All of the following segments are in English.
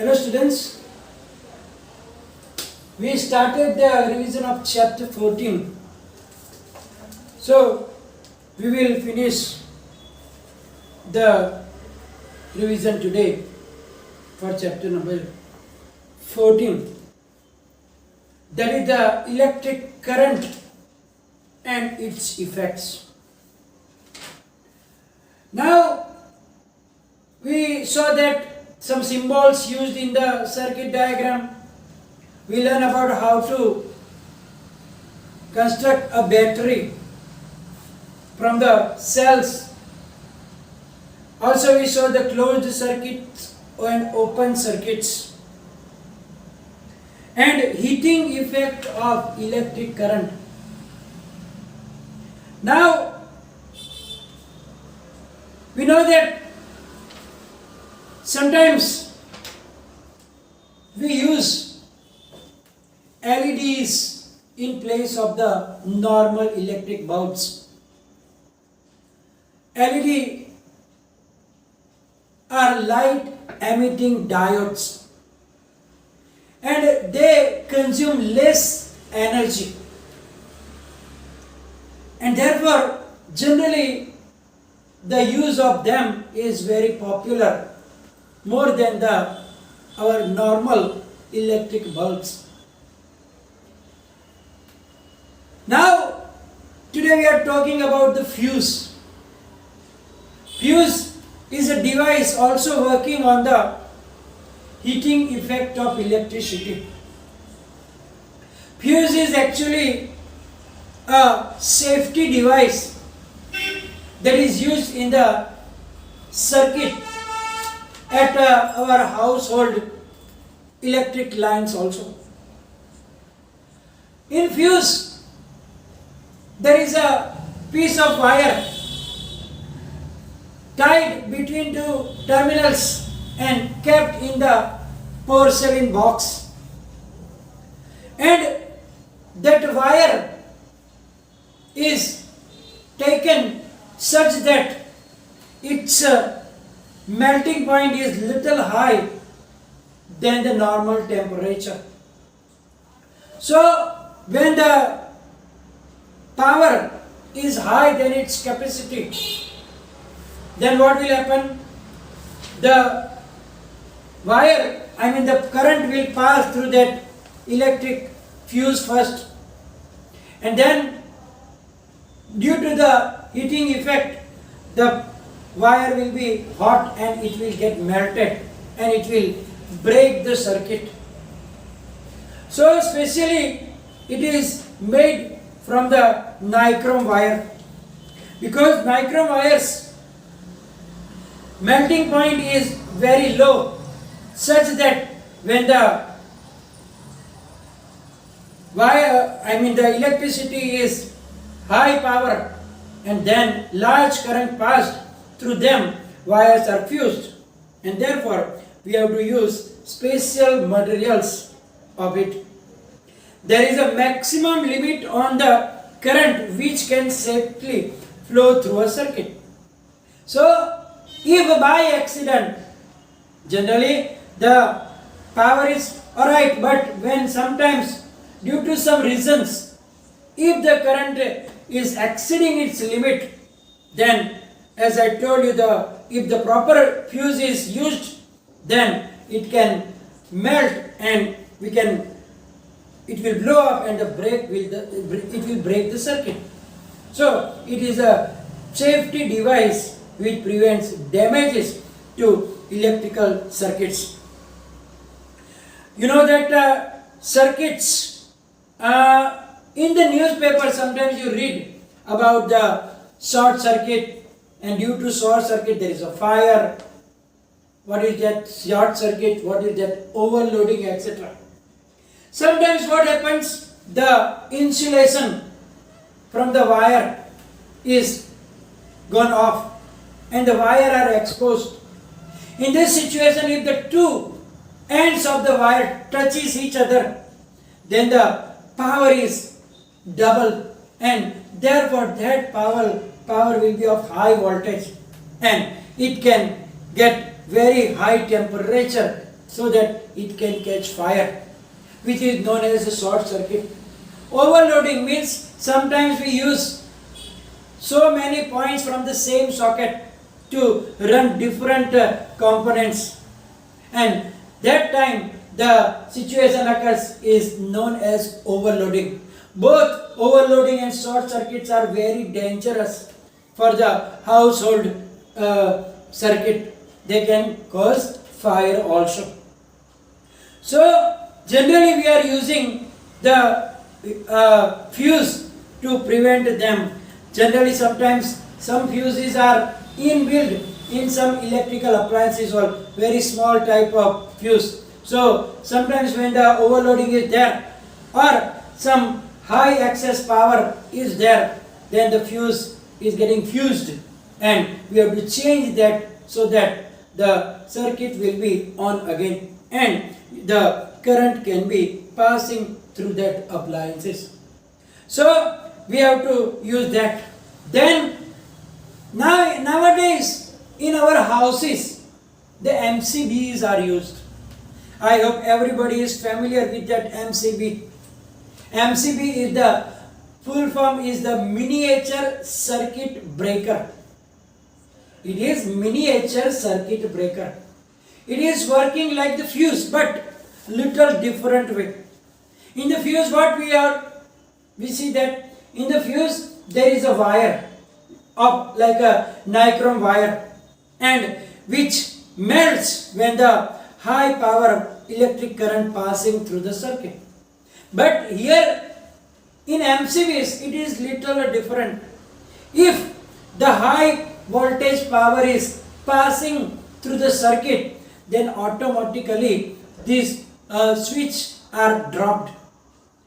Hello students, we started the revision of chapter 14. So we will finish the revision today for chapter number 14. That is the electric current and its effects. Now we saw that some symbols used in the circuit diagram. We learn about how to construct a battery from the cells. Also we saw the closed circuits and open circuits and heating effect of electric current. Now we know that sometimes we use LEDs in place of the normal electric bulbs. LED are light emitting diodes and they consume less energy, and therefore generally the use of them is very popular, more than our normal electric bulbs. Now, today we are talking about the fuse. Fuse is a device also working on the heating effect of electricity. Fuse is actually a safety device that is used in the circuit at our household electric lines also. In fuse, there is a piece of wire tied between two terminals and kept in the porcelain box. And that wire is taken such that its melting point is little high than the normal temperature. So when the power is high than its capacity, then what will happen? The current will pass through that electric fuse first, and then due to the heating effect, the wire will be hot and it will get melted and it will break the circuit. So especially it is made from the nichrome wire, because nichrome wires melting point is very low, such that when the the electricity is high power and then large current passed through them, wires are fused, and therefore we have to use special materials of it. There is a maximum limit on the current which can safely flow through a circuit. So if by accident, generally the power is alright, but when sometimes due to some reasons, if the current is exceeding its limit, then as I told you, if the proper fuse is used, then it can melt and it will blow up and it will break the circuit. So it is a safety device which prevents damages to electrical circuits. You know that circuits, in the newspaper sometimes you read about the short circuit, and due to short circuit there is a fire. What is that short circuit? What is that overloading, etc. Sometimes what happens, the insulation from the wire is gone off and the wire are exposed. In this situation, if the two ends of the wire touches each other, then the power is double, and therefore that power will be of high voltage and it can get very high temperature so that it can catch fire, which is known as a short circuit. Overloading means sometimes we use so many points from the same socket to run different components, and that time the situation occurs is known as overloading. Both overloading and short circuits are very dangerous for the household circuit. They can cause fire also. So generally we are using the fuse to prevent them. Generally sometimes some fuses are inbuilt in some electrical appliances or very small type of fuse. So sometimes when the overloading is there or some high excess power is there, then the fuse is getting fused and we have to change that so that the circuit will be on again and the current can be passing through that appliances. So we have to use that. Then nowadays in our houses the MCBs are used. I hope everybody is familiar with that MCB. MCB is the full form is the miniature circuit breaker. It is miniature circuit breaker. It is working like the fuse but little different way. In the fuse what we see that in the fuse there is a wire of like a nichrome wire and which melts when the high power electric current passing through the circuit. But here in MCBs it is little different. If the high voltage power is passing through the circuit, then automatically these switch are dropped.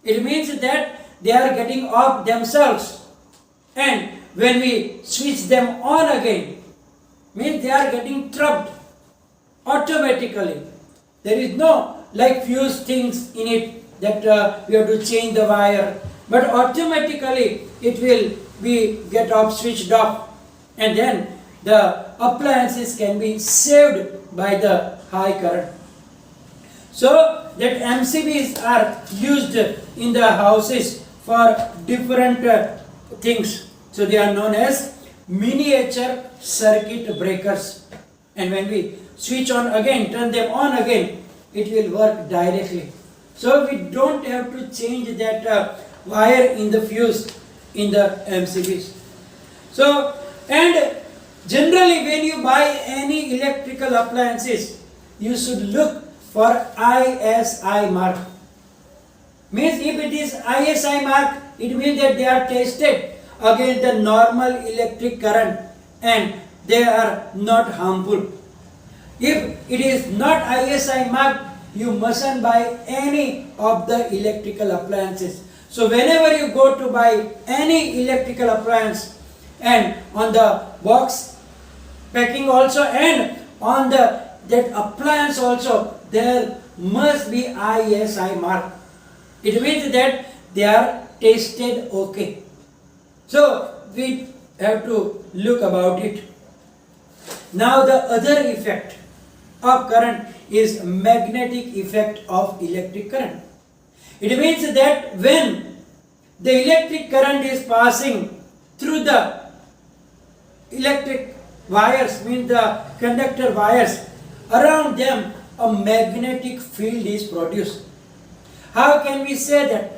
It means that they are getting off themselves, and when we switch them on again, means they are getting trapped automatically. There is no like fuse things in it that we have to change the wire, but automatically it will be get off, switched off, and then the appliances can be saved by the high current. So that MCBs are used in the houses for different things. So they are known as miniature circuit breakers. And when we switch on again, turn them on again, it will work directly. So we don't have to change that wire in the fuse in the MCBs. So, and generally when you buy any electrical appliances, you should look for ISI mark. Means if it is ISI mark, it means that they are tested against the normal electric current and they are not harmful. If it is not ISI mark, you mustn't buy any of the electrical appliances. So whenever you go to buy any electrical appliance, and on the box packing also and on that appliance also, there must be ISI mark. It means that they are tested okay. So we have to look about it. Now the other effect of current is magnetic effect of electric current. It means that when the electric current is passing through the electric wires, means the conductor wires, around them a magnetic field is produced. How can we say that?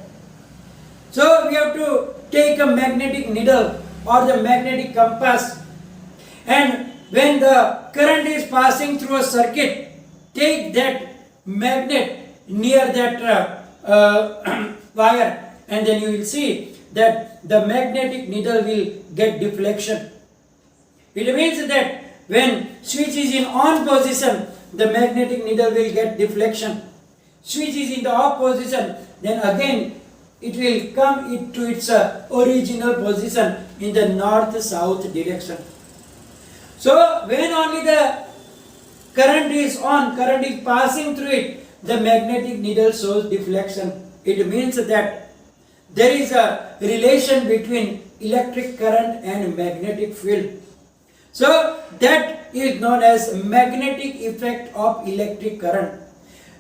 So we have to take a magnetic needle or the magnetic compass, and when the current is passing through a circuit, take that magnet near that wire, and then you will see that the magnetic needle will get deflection. It means that when switch is in on position, the magnetic needle will get deflection. Switch is in the off position, then again it will come into its original position in the north-south direction. So when only the current is on, current is passing through it, the magnetic needle shows deflection. It means that there is a relation between electric current and magnetic field. So that is known as magnetic effect of electric current.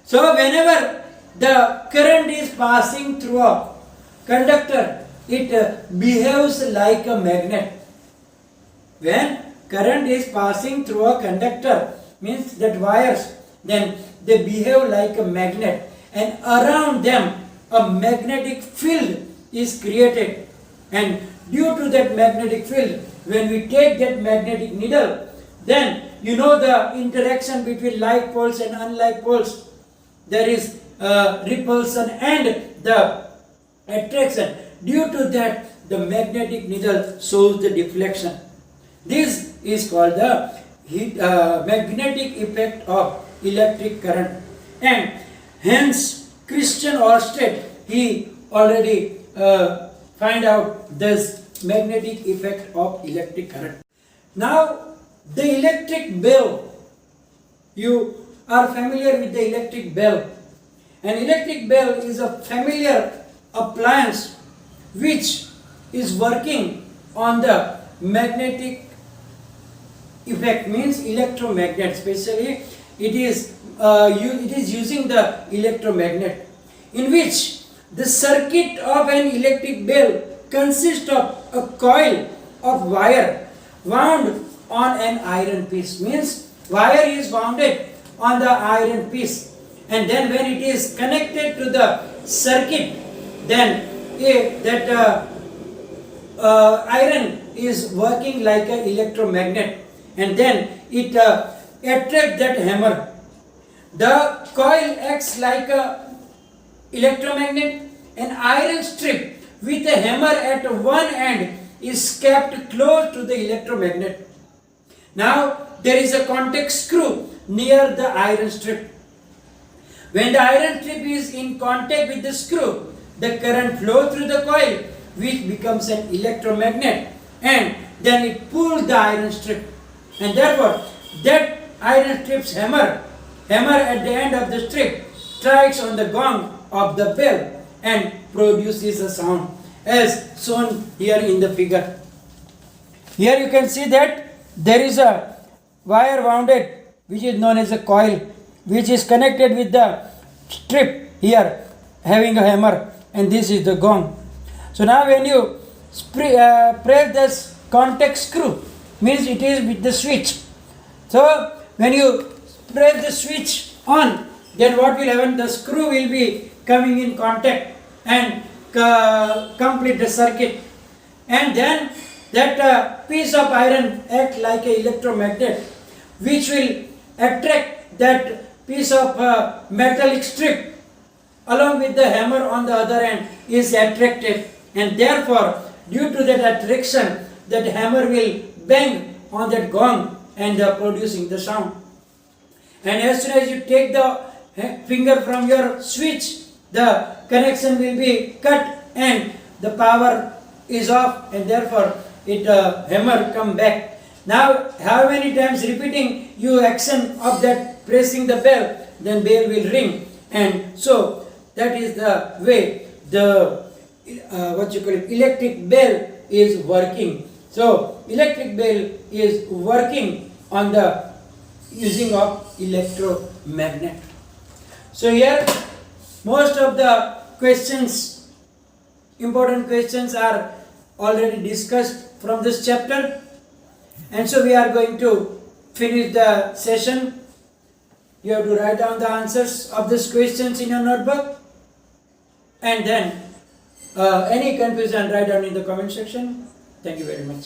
So whenever the current is passing through a conductor, it behaves like a magnet. When current is passing through a conductor, means that wires, then they behave like a magnet, and around them a magnetic field is created, and due to that magnetic field, when we take that magnetic needle, then you know the interaction between like poles and unlike poles. There is repulsion and the attraction. Due to that, the magnetic needle shows the deflection. This is called the magnetic effect of electric current. And hence, Christian Ørsted, he already find out this magnetic effect of electric current. Now, the electric bell, you are familiar with the electric bell. An electric bell is a familiar appliance which is working on the magnetic effect, means electromagnet. Especially it is using the electromagnet, in which the circuit of an electric bell consists of a coil of wire wound on an iron piece. Means wire is wounded on the iron piece, and then when it is connected to the circuit, then that iron is working like an electromagnet, and then it attracts that hammer. The coil acts like a electromagnet. An iron strip with a hammer at one end is kept close to the electromagnet. Now there is a contact screw near the iron strip. When the iron strip is in contact with the screw, the current flows through the coil, which becomes an electromagnet, and then it pulls the iron strip, and therefore that iron strip's hammer at the end of the strip strikes on the gong of the bell and produces a sound, as shown here in the figure. Here you can see that there is a wire wounded, which is known as a coil, which is connected with the strip here having a hammer, and this is the gong. So now when you press this contact screw, means it is with the switch. So when you press the switch on, then what will happen? The screw will be coming in contact and complete the circuit, and then that piece of iron act like an electromagnet, which will attract that piece of metallic strip along with the hammer on the other end is attracted, and therefore due to that attraction, that hammer will bang on that gong and producing the sound. And as soon as you take the finger from your switch, the connection will be cut and the power is off, and therefore it hammer come back. Now how many times repeating you action of that pressing the bell, then bell will ring, and so that is the way the electric bell is working. So electric bell is working on the using of electromagnet. So here most of the questions, important questions, are already discussed from this chapter, and so we are going to finish the session. You have to write down the answers of these questions in your notebook, and then any confusion write down in the comment section. Thank you very much.